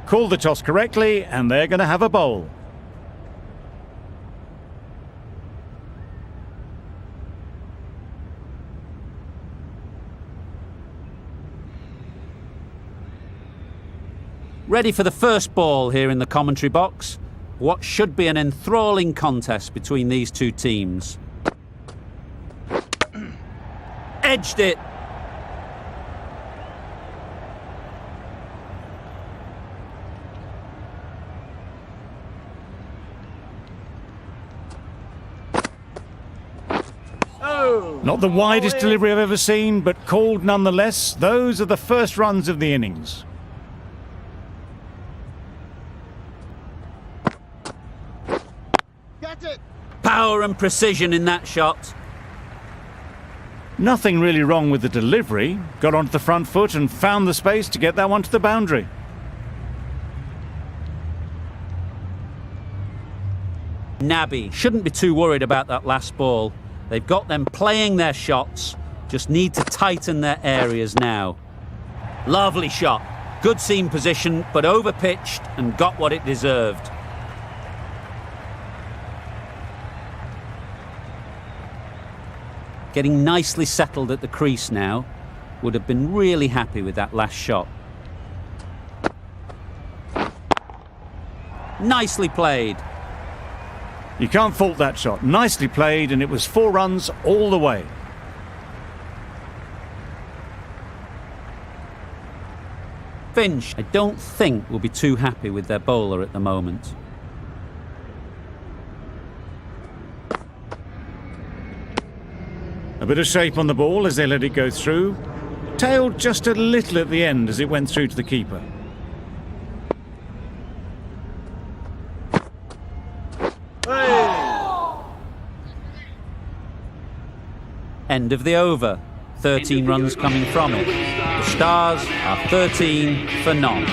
called the toss correctly, and they're going to have a bowl. Ready for the first ball here in the commentary box. What should be an enthralling contest between these two teams. Edged it. Not the widest delivery I've ever seen, but called nonetheless. Those are the first runs of the innings. Power and precision in that shot. Nothing really wrong with the delivery. Got onto the front foot and found the space to get that one to the boundary. Naby shouldn't be too worried about that last ball. They've got them playing their shots, just need to tighten their areas now. Lovely shot. Good seam position, but over-pitched and got what it deserved. Getting nicely settled at the crease now. Would have been really happy with that last shot. Nicely played. You can't fault that shot. Nicely played, and it was 4 runs all the way. Finch, I don't think, will be too happy with their bowler at the moment. A bit of shape on the ball as they let it go through. Tailed just a little at the end as it went through to the keeper. End of the over. 13 runs coming from it. The Stars are 13 for none.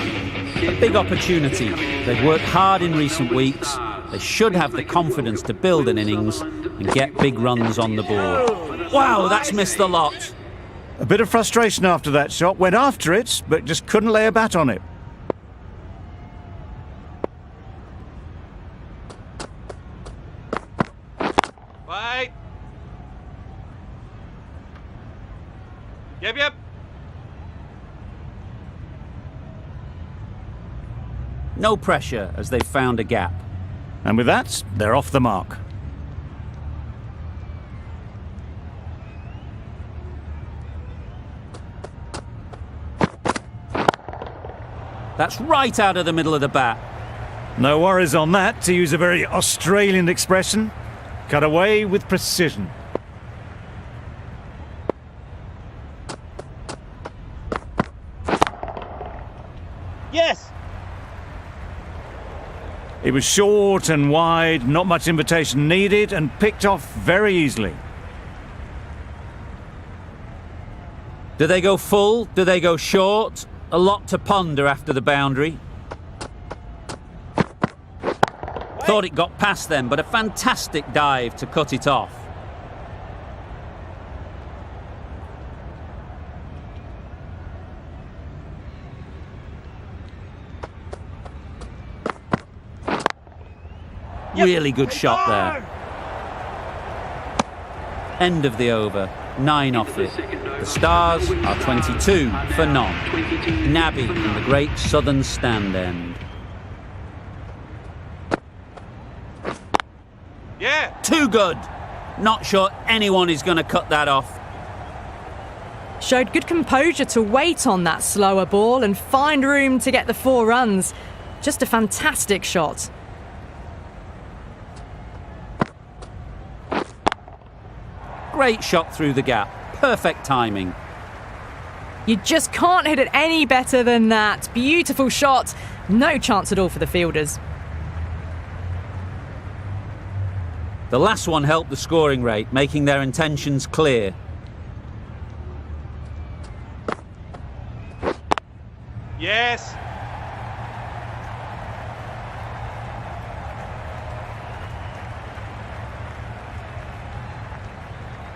A big opportunity. They've worked hard in recent weeks. They should have the confidence to build an innings and get big runs on the board. Wow, that's missed the lot. A bit of frustration after that shot. Went after it, but just couldn't lay a bat on it. Wait. Yep. No pressure as they've found a gap. And with that, they're off the mark. That's right out of the middle of the bat. No worries on that, to use a very Australian expression. Cut away with precision. Yes. It was short and wide, not much invitation needed, and picked off very easily. Do they go full? Do they go short? A lot to ponder after the boundary. Thought it got past them, but a fantastic dive to cut it off. Really good shot there. End of the over. 9 off it. The Stars are 22 for none. Naby in the great southern stand end. Yeah. Too good. Not sure anyone is going to cut that off. Showed good composure to wait on that slower ball and find room to get the 4 runs. Just a fantastic shot. Great shot through the gap. Perfect timing. You just can't hit it any better than that. Beautiful shot. No chance at all for the fielders. The last one helped the scoring rate, making their intentions clear. Yes.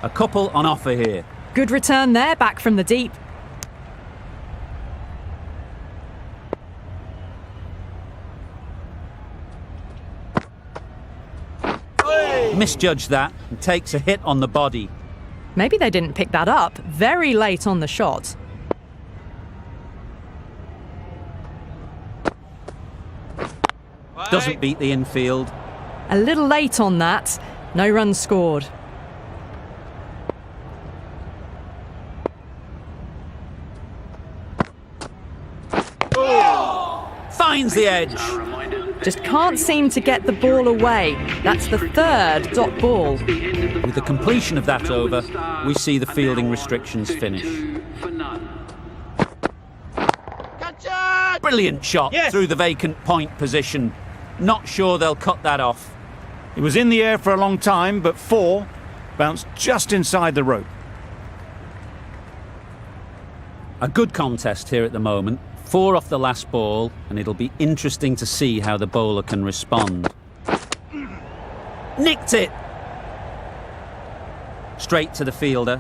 A couple on offer here. Good return there, back from the deep. misjudged that and takes a hit on the body. Maybe they didn't pick that up very late on the shot. Wide. Doesn't beat the infield. A little late on that. No runs scored. Finds the edge. Just can't seem to get the ball away. That's the third dot ball. With the completion of that over, we see the fielding restrictions finish. Catch it! Brilliant shot Yes. through the vacant point position. Not sure they'll cut that off. It was in the air for a long time, but 4 bounced just inside the rope. A good contest here at the moment. 4 off the last ball, and it'll be interesting to see how the bowler can respond. Nicked it! Straight to the fielder.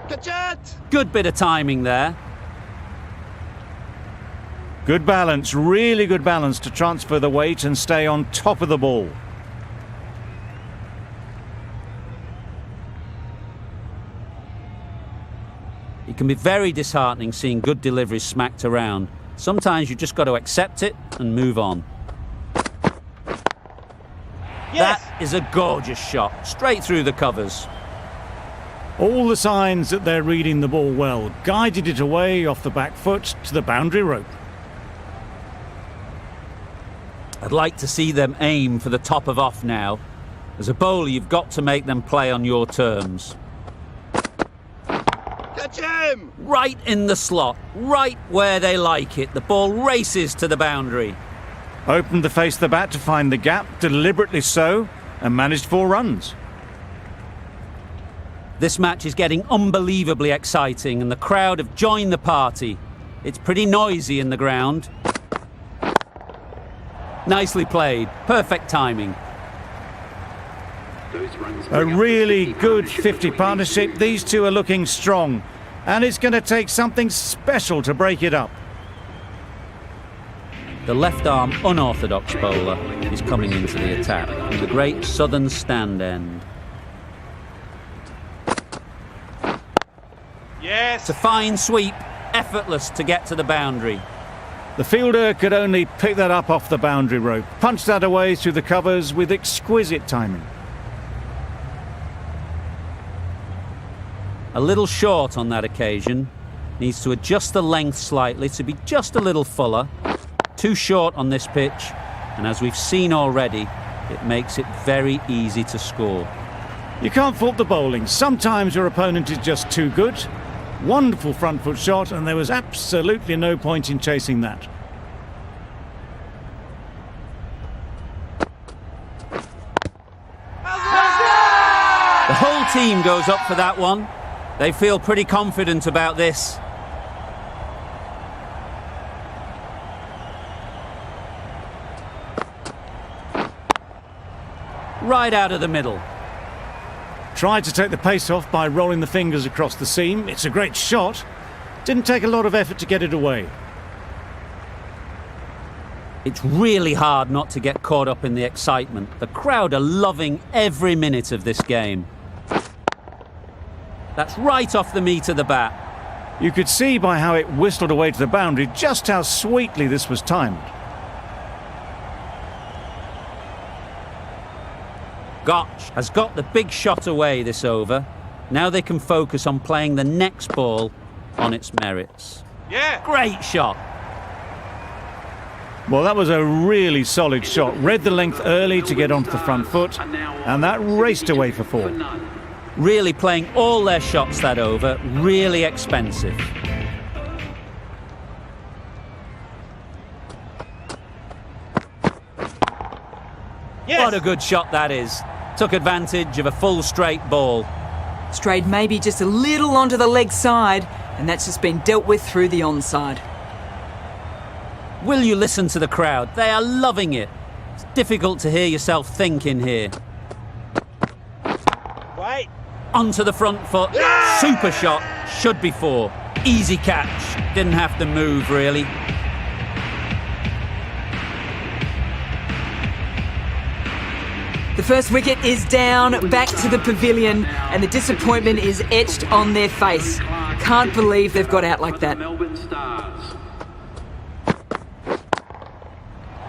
Catch it! Good bit of timing there. Good balance, really good balance to transfer the weight and stay on top of the ball. It can be very disheartening seeing good deliveries smacked around. Sometimes you just got to accept it and move on. Yes! That is a gorgeous shot, straight through the covers. All the signs that they're reading the ball well, guided it away off the back foot to the boundary rope. I'd like to see them aim for the top of off now. As a bowler, you've got to make them play on your terms. Catch him! Right in the slot, right where they like it. The ball races to the boundary. Opened to face the bat to find the gap, deliberately so, and managed 4 runs. This match is getting unbelievably exciting and the crowd have joined the party. It's pretty noisy in the ground. Nicely played, perfect timing. A really good 50 partnership. These two are looking strong, and it's going to take something special to break it up. The left-arm unorthodox bowler is coming into the attack from the great southern stand end. Yes! It's a fine sweep, effortless to get to the boundary. The fielder could only pick that up off the boundary rope, punch that away through the covers with exquisite timing. A little short on that occasion. Needs to adjust the length slightly to be just a little fuller. Too short on this pitch, and as we've seen already, it makes it very easy to score. You can't fault the bowling. Sometimes your opponent is just too good. Wonderful front foot shot, and there was absolutely no point in chasing that. The whole team goes up for that one. They feel pretty confident about this. Right out of the middle. Tried to take the pace off by rolling the fingers across the seam. It's a great shot. Didn't take a lot of effort to get it away. It's really hard not to get caught up in the excitement. The crowd are loving every minute of this game. That's right off the meat of the bat. You could see by how it whistled away to the boundary just how sweetly this was timed. Gotch has got the big shot away this over. Now they can focus on playing the next ball on its merits. Yeah! Great shot. Well, that was a really solid shot. Read the length early to get onto the front foot, and that raced away for 4. Really playing all their shots that over. Really expensive. Yes! What a good shot that is. Took advantage of a full straight ball. Strayed maybe just a little onto the leg side, and that's just been dealt with through the onside. Will you listen to the crowd? They are loving it. It's difficult to hear yourself think in here. Wait! Onto the front foot. Super shot, should be 4. Easy catch, didn't have to move really. The first wicket is down, back to the pavilion, and the disappointment is etched on their face. Can't believe they've got out like that.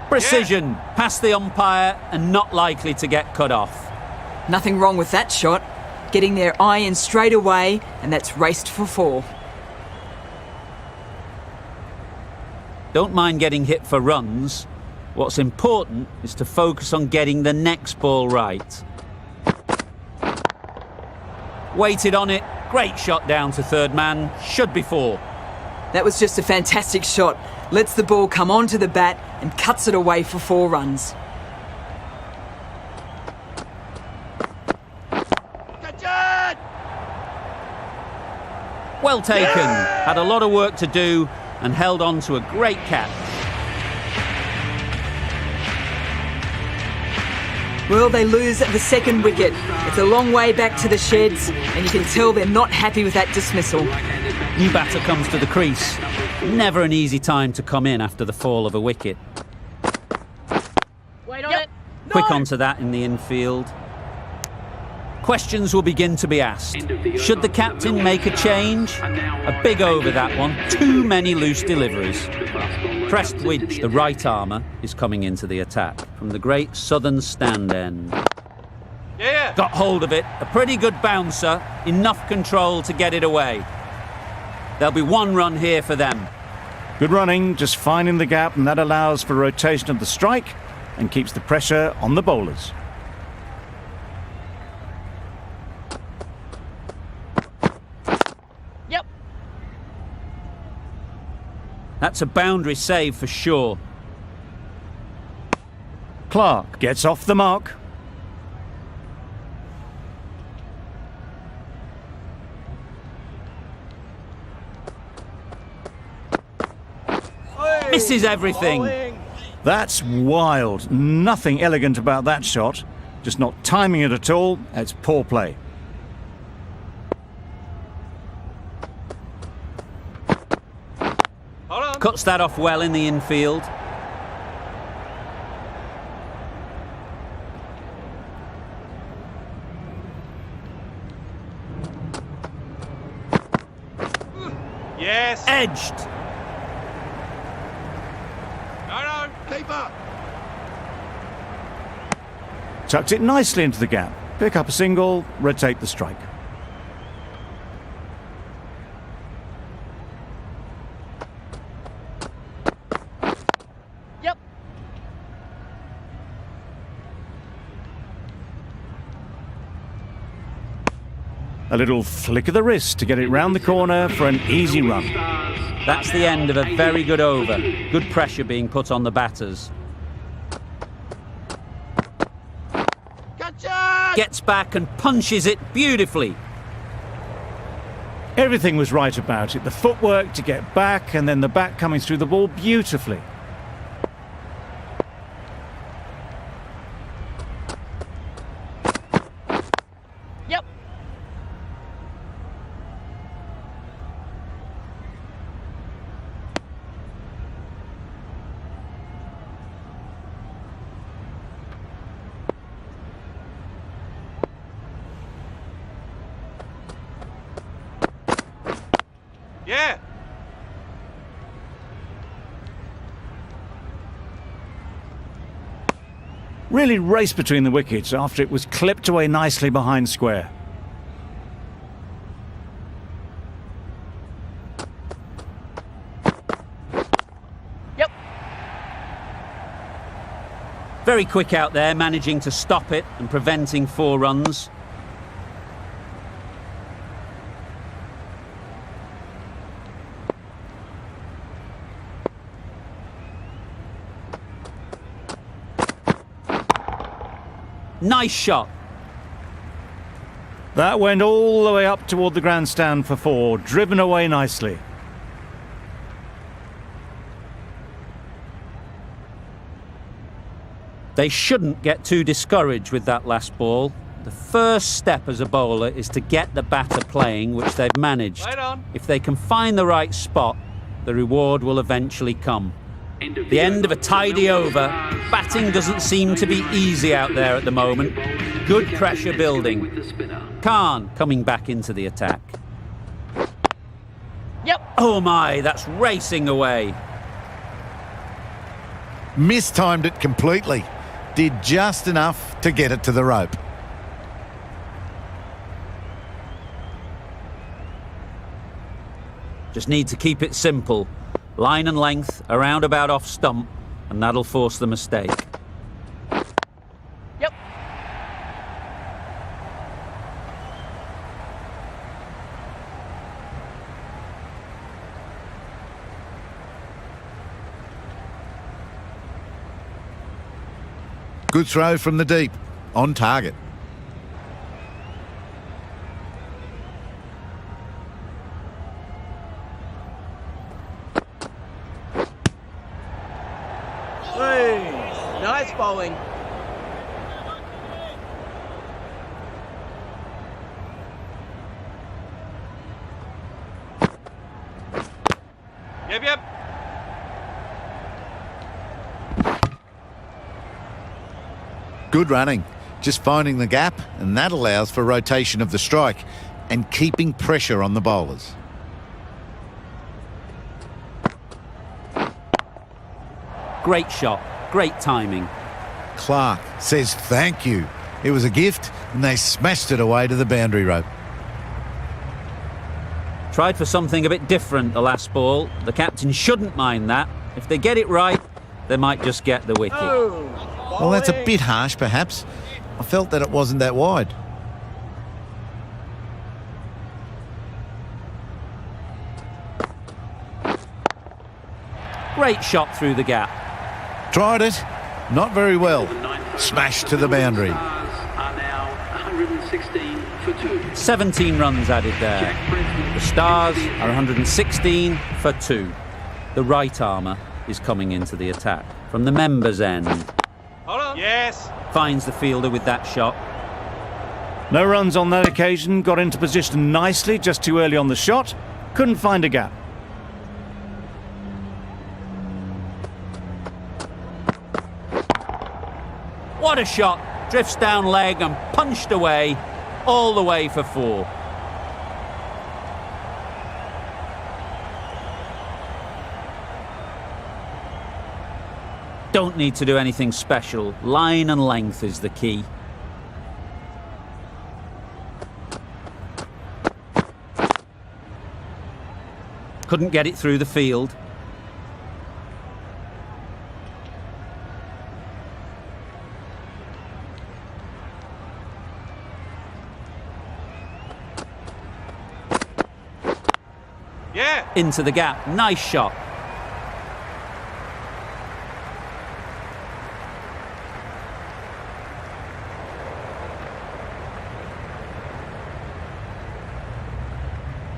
Precision, past the umpire and not likely to get cut off. Nothing wrong with that shot. Getting their eye in straight away, and that's raced for 4. Don't mind getting hit for runs. What's important is to focus on getting the next ball right. Waited on it, great shot down to third man, should be 4. That was just a fantastic shot. Lets the ball come onto the bat and cuts it away for 4 runs. Catch it! Well taken, had a lot of work to do and held on to a great catch. Well, they lose the second wicket. It's a long way back to the sheds, and you can tell they're not happy with that dismissal. New batter comes to the crease. Never an easy time to come in after the fall of a wicket. Wait on it. Quick onto that in the infield. Questions will begin to be asked. Should the captain make a change? A big over that one. Too many loose deliveries. Prestwidge, the right armour, is coming into the attack from the great southern stand end. Yeah. Got hold of it. A pretty good bouncer. Enough control to get it away. There'll be 1 run here for them. Good running, just finding the gap, and that allows for rotation of the strike and keeps the pressure on the bowlers. Yep. That's a boundary save for sure. Clark gets off the mark. Misses everything. That's wild. Nothing elegant about that shot. Just not timing it at all. It's poor play. Hold on. Cuts that off well in the infield. Yes. Edged. No. Keeper. Tucked it nicely into the gap. Pick up a single, rotate the strike. Yep. A little flick of the wrist to get it round the corner for an easy run. That's the end of a very good over. Good pressure being put on the batters. Catch it. Gets back and punches it beautifully. Everything was right about it. The footwork to get back and then the bat coming through the ball beautifully. Yep. Yeah. Really raced between the wickets after it was clipped away nicely behind square. Yep. Very quick out there, managing to stop it and preventing 4 runs. Nice shot. That went all the way up toward the grandstand for 4, driven away nicely. They shouldn't get too discouraged with that last ball. The first step as a bowler is to get the batter playing, which they've managed. Right on. If they can find the right spot, the reward will eventually come. The end of a tidy over. Batting doesn't seem to be easy out there at the moment. Good pressure building. Khan coming back into the attack. Yep. Oh my, that's racing away. Mistimed it completely. Did just enough to get it to the rope. Just need to keep it simple. Line and length, around about off stump, and that'll force the mistake. Yep. Good throw from the deep. On target. Nice bowling. Yep. Good running. Just finding the gap, and that allows for rotation of the strike and keeping pressure on the bowlers. Great shot, great timing. Clark says thank you. It was a gift, and they smashed it away to the boundary rope. Tried for something a bit different the last ball. The captain shouldn't mind that. If they get it right, they might just get the wicket. Well, that's a bit harsh, perhaps. I felt that it wasn't that wide. Great shot through the gap. Tried it. Not very well. Smashed to the boundary. Are now 116 for 2. 17 runs added there. The Stars are 116 for 2. The right armour is coming into the attack from the members' end. Hold on. Yes. Finds the fielder with that shot. No runs on that occasion, got into position nicely, just too early on the shot. Couldn't find a gap. What a shot! Drifts down leg and punched away, all the way for 4. Don't need to do anything special. Line and length is the key. Couldn't get it through the field. Yeah. Into the gap. Nice shot.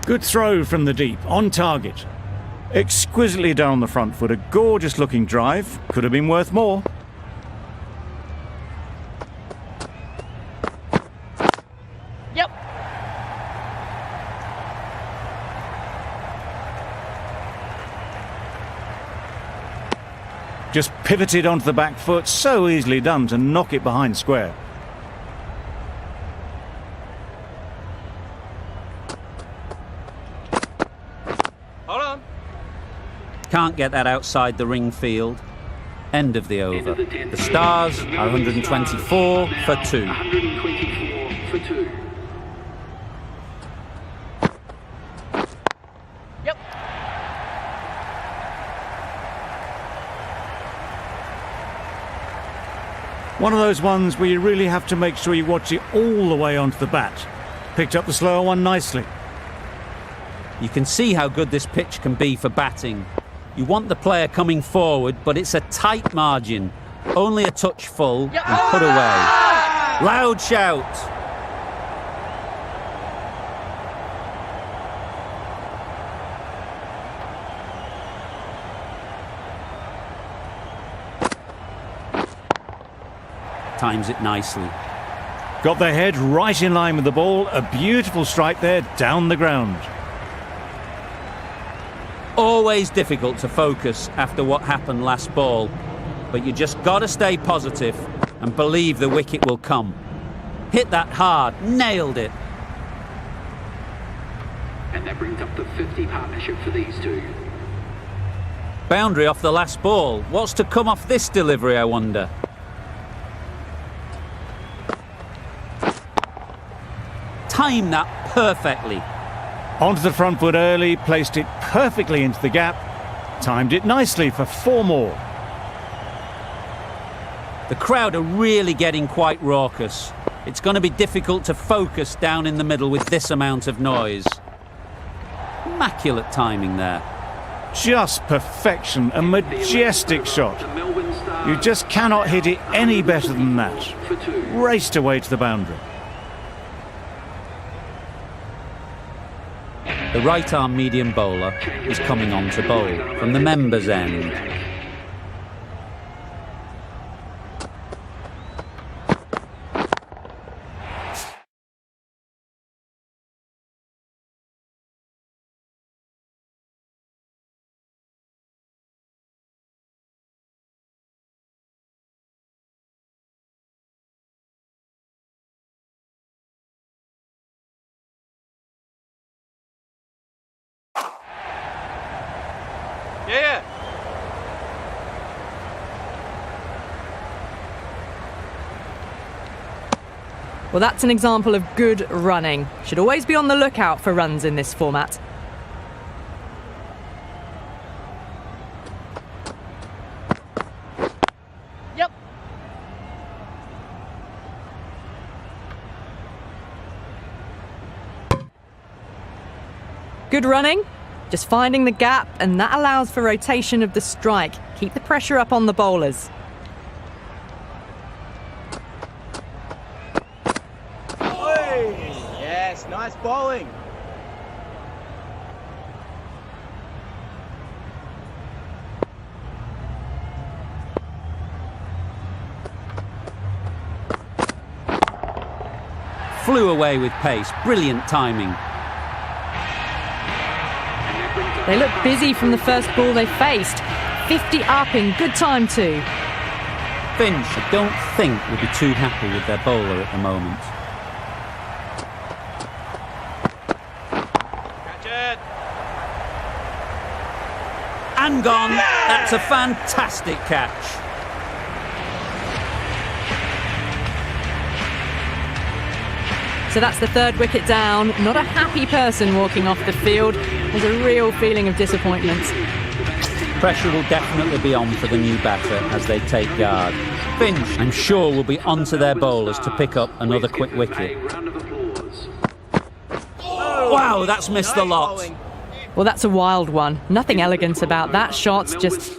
Good throw from the deep, on target. Exquisitely down the front foot, a gorgeous looking drive. Could have been worth more. Yep. Just pivoted onto the back foot, so easily done to knock it behind square. Hold on. Can't get that outside the ring field. End of the over. The Stars are 124 for 2. 124 for 2. Yep. One of those ones where you really have to make sure you watch it all the way onto the bat. Picked up the slower one nicely. You can see how good this pitch can be for batting. You want the player coming forward, but it's a tight margin. Only a touch full and put away. Loud shout. Times it nicely. Got their head right in line with the ball. A beautiful strike there down the ground. Always difficult to focus after what happened last ball, but you just got to stay positive and believe the wicket will come. Hit that hard, nailed it. And that brings up the 50 partnership for these two. Boundary off the last ball. What's to come off this delivery, I wonder? Timed that perfectly. Onto the front foot early, placed it perfectly into the gap. Timed it nicely for 4 more. The crowd are really getting quite raucous. It's going to be difficult to focus down in the middle with this amount of noise. Immaculate timing there. Just perfection, a majestic shot. You just cannot hit it any better than that. Raced away to the boundary. The right-arm medium bowler is coming on to bowl from the members' end. Yeah. Well, that's an example of good running. Should always be on the lookout for runs in this format. Yep. Good running, just finding the gap, and that allows for rotation of the strike. Keep the pressure up on the bowlers. Yes, nice bowling. Flew away with pace. Brilliant timing. They look busy from the first ball they faced. 50 up in good time too. Finch, I don't think, will be too happy with their bowler at the moment. Catch it. And gone. That's a fantastic catch. So that's the 3rd wicket down. Not a happy person walking off the field. There's a real feeling of disappointment. Pressure will definitely be on for the new batter as they take guard. Finch, I'm sure, will be onto their bowlers to pick up another quick wicket. Wow, that's missed the lot. Well, that's a wild one. Nothing elegant about that shot, just...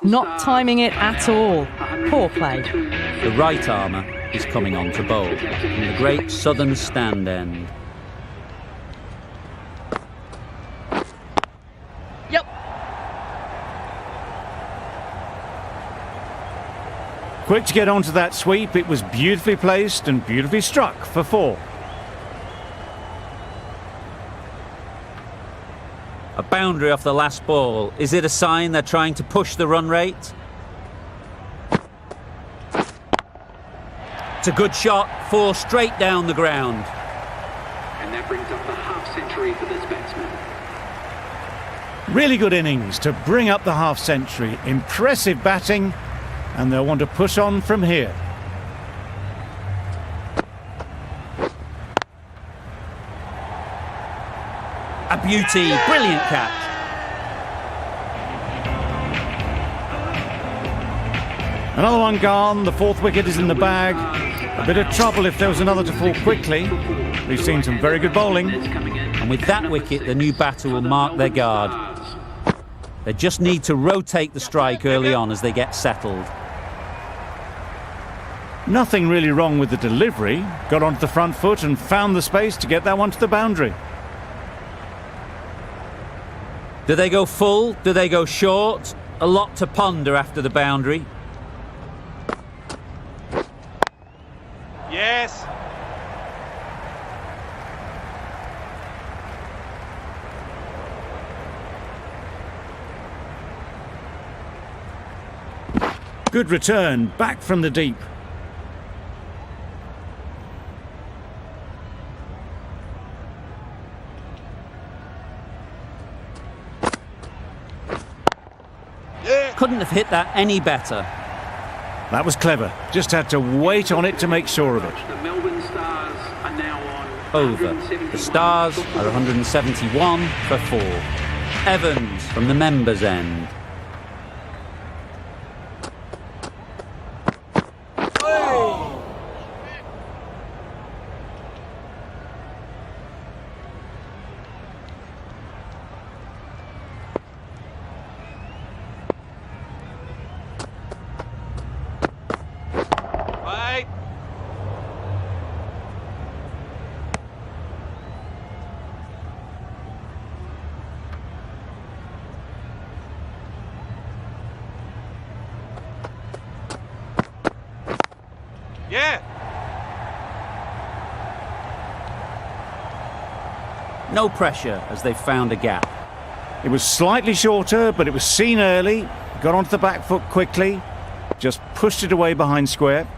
not timing it at all. Poor play. The right armour is coming on to bowl from the great southern stand end. Yep. Quick to get onto that sweep. It was beautifully placed and beautifully struck for 4. A boundary off the last ball. Is it a sign they're trying to push the run rate? It's a good shot. 4 straight down the ground. And that brings up the half-century for this batsman. Really good innings to bring up the half-century. Impressive batting, and they'll want to push on from here. A beauty. Brilliant catch. Another one gone. The 4th wicket is in the bag. A bit of trouble if there was another to fall quickly. We've seen some very good bowling. And with that wicket, the new batter will mark their guard. They just need to rotate the strike early on as they get settled. Nothing really wrong with the delivery. Got onto the front foot and found the space to get that one to the boundary. Do they go full? Do they go short? A lot to ponder after the boundary. Yes. Good return, back from the deep. Couldn't have hit that any better. That was clever. Just had to wait on it to make sure of it. The Melbourne Stars are now on Over. The Stars are 171 for 4. Evans from the members' end. Wait. Yeah. No pressure as they've found a gap. It was slightly shorter, but it was seen early. Got onto the back foot quickly. Just pushed it away behind square.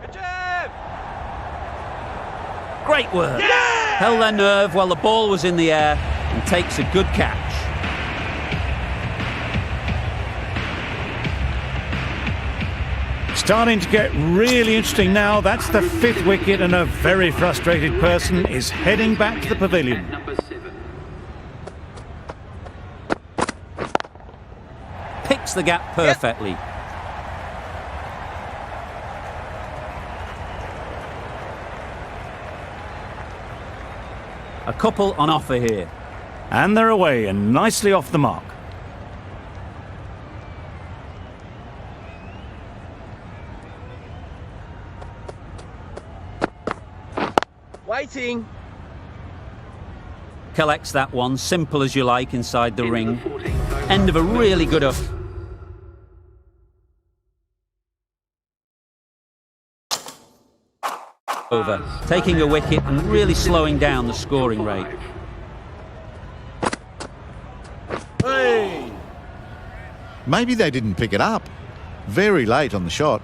Good job. Great work. Held their nerve while the ball was in the air and takes a good catch. Starting to get really interesting now. That's the 5th wicket, and a very frustrated person is heading back to the pavilion. number 7. Picks the gap perfectly. A couple on offer here. And they're away and nicely off the mark. Waiting. Collects that one, simple as you like, inside the ring. 14th over. End of a really good up. Over. Taking a wicket and really slowing down the scoring rate. Hey. Maybe they didn't pick it up. Very late on the shot.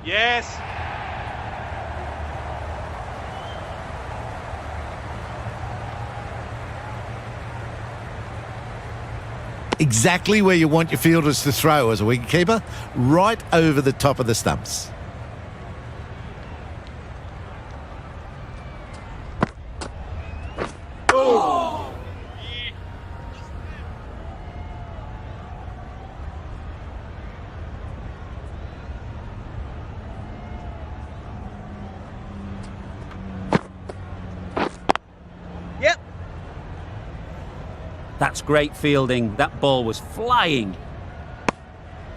Yes. Exactly where you want your fielders to throw as a wicketkeeper, right over the top of the stumps. Yep. That's great fielding. That ball was flying.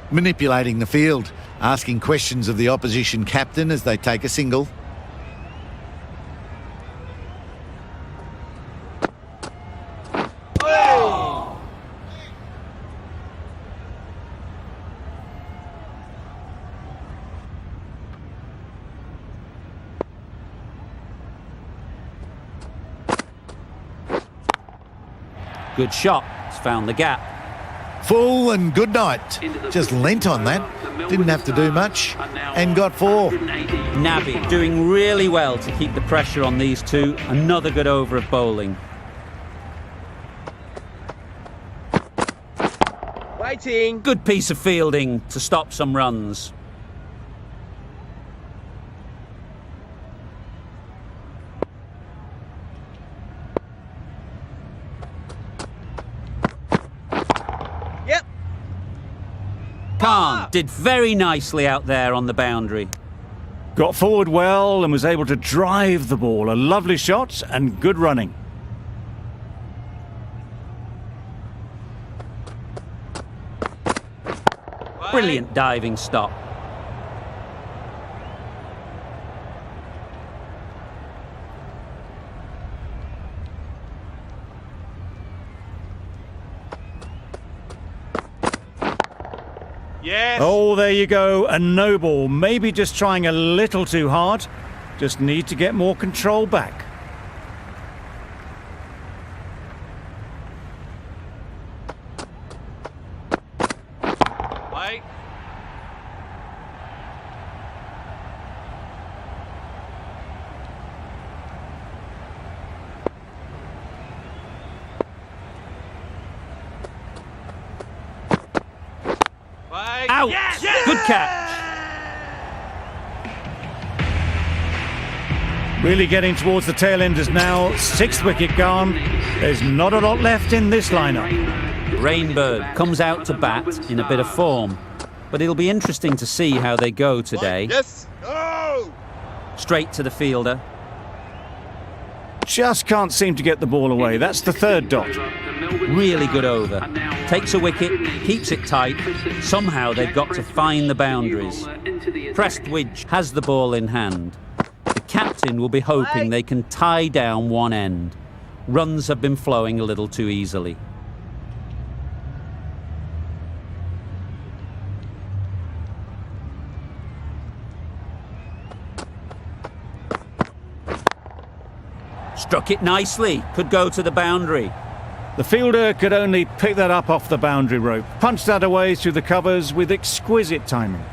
Manipulating the field, asking questions of the opposition captain as they take a single. Good shot. It's found the gap. Full and good night. Just leant on that. Didn't have to do much. And got 4. Nabi doing really well to keep the pressure on these two. Another good over of bowling. Waiting. Good piece of fielding to stop some runs. Khan did very nicely out there on the boundary. Got forward well and was able to drive the ball. A lovely shot and good running. Brilliant diving stop. Yes. Oh, there you go. A no ball. Maybe just trying a little too hard. Just need to get more control back. Wait. Wait. Out! Yes! Good catch. Really getting towards the tail enders now. 6th wicket gone. There's not a lot left in this lineup. Rainbird comes out to bat in a bit of form, but it'll be interesting to see how they go today. Yes. Go. Straight to the fielder. Just can't seem to get the ball away. That's the 3rd dot. Really good over. Takes a wicket, keeps it tight. Somehow they've got to find the boundaries. Prestwidge has the ball in hand. The captain will be hoping they can tie down one end. Runs have been flowing a little too easily. Struck it nicely. Could go to the boundary. The fielder could only pick that up off the boundary rope. Punched that away through the covers with exquisite timing.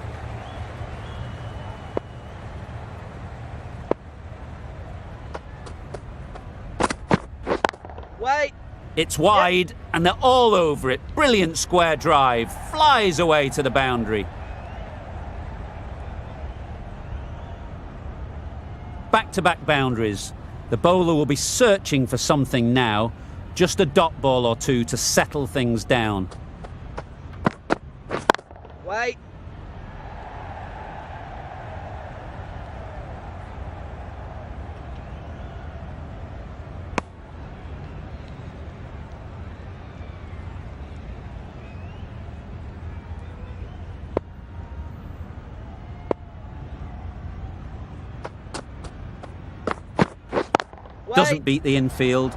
Wait. It's wide, and they're all over it. Brilliant square drive. Flies away to the boundary. Back-to-back boundaries. The bowler will be searching for something now. Just a dot ball or two to settle things down. Wait. Doesn't beat the infield.